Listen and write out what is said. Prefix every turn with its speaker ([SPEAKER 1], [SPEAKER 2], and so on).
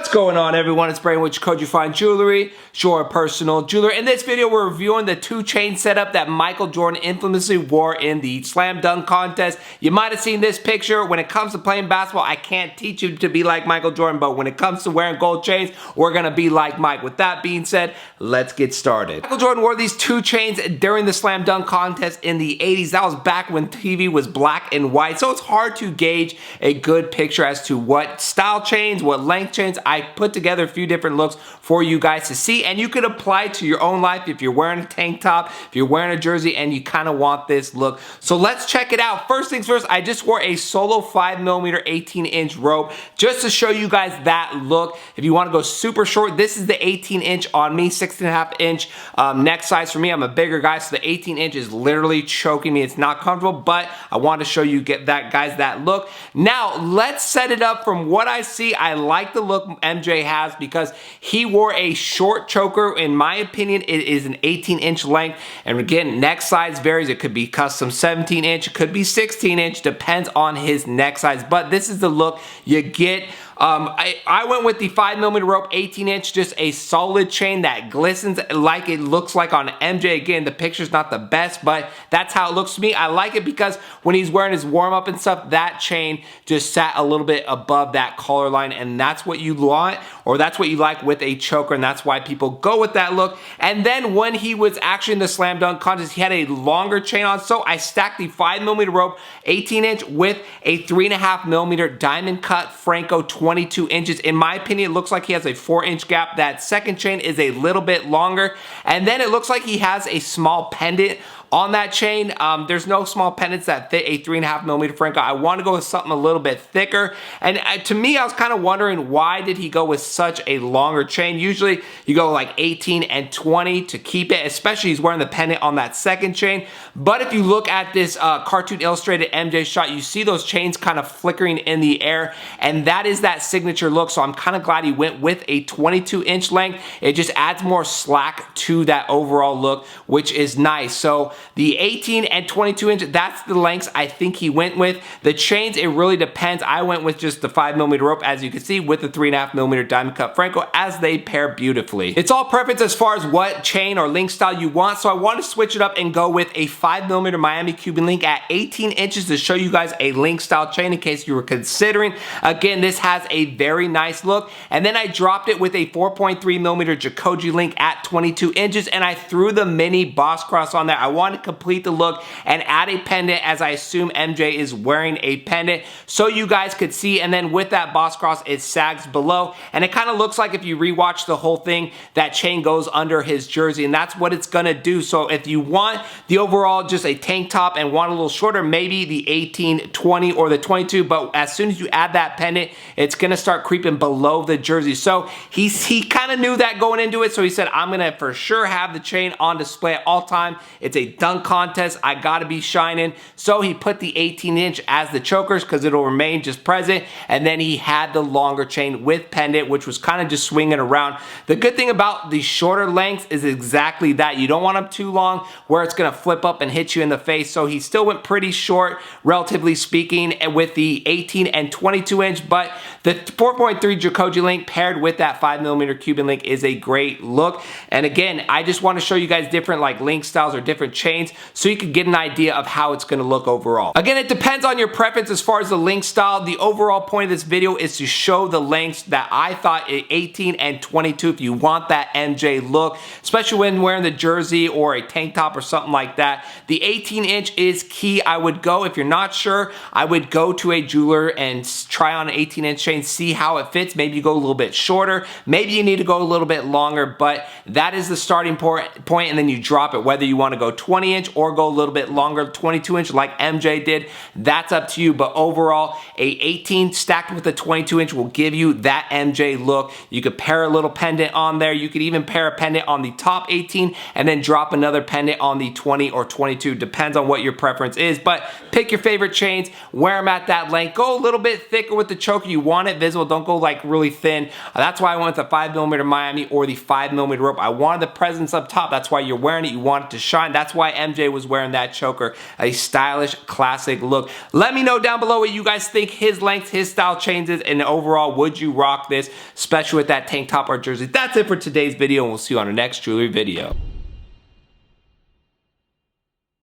[SPEAKER 1] What's going on, everyone? It's Brandon with Jacoji Fine Jewelry, your personal jeweler. In this video, we're reviewing the two-chain setup that Michael Jordan infamously wore in the slam dunk contest. You might have seen this picture. When it comes to playing basketball, I can't teach you to be like Michael Jordan, but when it comes to wearing gold chains, we're gonna be like Mike. With that being said, let's get started. Michael Jordan wore these two chains during the slam dunk contest in the 80s. That was back when TV was black and white, so it's hard to gauge a good picture as to what style chains, what length chains. I put together a few different looks for you guys to see, and you could apply to your own life if you're wearing a tank top, if you're wearing a jersey, and you kind of want this look. So let's check it out. First things first, I just wore a solo 5mm 18-inch rope just to show you guys that look. If you want to go super short, this is the 18-inch on me, 6.5-inch neck size for me. I'm a bigger guy, so the 18-inch is literally choking me. It's not comfortable, but I want to show you that look. Now, let's set it up from what I see. I like the look MJ has because he wore a short choker. In my opinion, it is an 18-inch length, and again, neck size varies. It could be custom 17-inch, it could be 16-inch, depends on his neck size, but this is the look you get. I went with the 5mm rope, 18-inch, just a solid chain that glistens like it looks like on MJ. Again, the picture's not the best, but that's how it looks to me. I like it because when he's wearing his warm-up and stuff, that chain just sat a little bit above that collar line, and that's what you want, or that's what you like with a choker, and that's why people go with that look. And then when he was actually in the slam dunk contest, he had a longer chain on, so I stacked the 5mm rope, 18-inch, with a 3.5mm diamond cut Franco 22 inches. In my opinion, it looks like he has a 4-inch gap. That second chain is a little bit longer, and then it looks like he has a small pendant on that chain. There's no small pendants that fit a 3.5mm Franco. I want to go with something a little bit thicker, and to me, I was kind of wondering, why did he go with such a longer chain? Usually you go like 18 and 20 to keep it, especially he's wearing the pendant on that second chain. But if you look at this cartoon illustrated MJ shot, you see those chains kind of flickering in the air, and that is that signature look. So I'm kind of glad he went with a 22-inch length. It just adds more slack to that overall look, which is nice. So the 18 and 22 inch, that's the lengths I think he went with. The chains, it really depends. I went with just the 5mm rope, as you can see, with the 3.5mm diamond cut Franco, as they pair beautifully. It's all preference as far as what chain or link style you want, so I want to switch it up and go with a 5mm Miami Cuban link at 18 inches to show you guys a link style chain in case you were considering. Again, this has a very nice look, and then I dropped it with a 4.3mm Jacoji link at 22 inches, and I threw the mini boss cross on there. I want to complete the look and add a pendant, as I assume MJ is wearing a pendant, so you guys could see. And then with that boss cross, it sags below, and it kind of looks like, if you rewatch the whole thing, that chain goes under his jersey, and that's what it's gonna do. So if you want the overall just a tank top and want a little shorter, maybe the 18, 20, or the 22, but as soon as you add that pendant, it's gonna start creeping below the jersey. So he kind of knew that going into it, so he said, I'm gonna for sure have the chain on display at all time. It's a dunk contest, I gotta be shining. So he put the 18-inch as the chokers because it'll remain just present, and then he had the longer chain with pendant, which was kind of just swinging around. The good thing about the shorter lengths is exactly that. You don't want them too long where it's gonna flip up and hit you in the face. So he still went pretty short, relatively speaking, with the 18 and 22 inch, but the 4.3 Jacoji link paired with that 5mm Cuban link is a great look. And again, I just want to show you guys different like link styles or different chains so you can get an idea of how it's going to look overall. Again, it depends on your preference as far as the link style. The overall point of this video is to show the lengths that I thought, 18 and 22, if you want that MJ look, especially when wearing the jersey or a tank top or something like that. The 18-inch is key. I would go, if you're not sure, I would go to a jeweler and try on an 18-inch chain, see how it fits. Maybe you go a little bit shorter, maybe you need to go a little bit longer, but that is the starting point, and then you drop it. Whether you want to go 20-inch or go a little bit longer, 22-inch like MJ did, that's up to you. But overall, a 18 stacked with a 22-inch will give you that MJ look. You could pair a little pendant on there. You could even pair a pendant on the top 18 and then drop another pendant on the 20 or 22. Depends on what your preference is, but pick your favorite chains, wear them at that length. Go a little bit thicker with the choker. You want it visible. Don't go like really thin. That's why I went with the 5mm Miami or the 5mm rope. I wanted the presence up top. That's why you're wearing it. You want it to shine. That's why why MJ was wearing that choker. A stylish, classic look. Let me know down below what you guys think his length, his style changes, and overall, would you rock this, especially with that tank top or jersey? That's it for today's video, and we'll see you on our next jewelry video.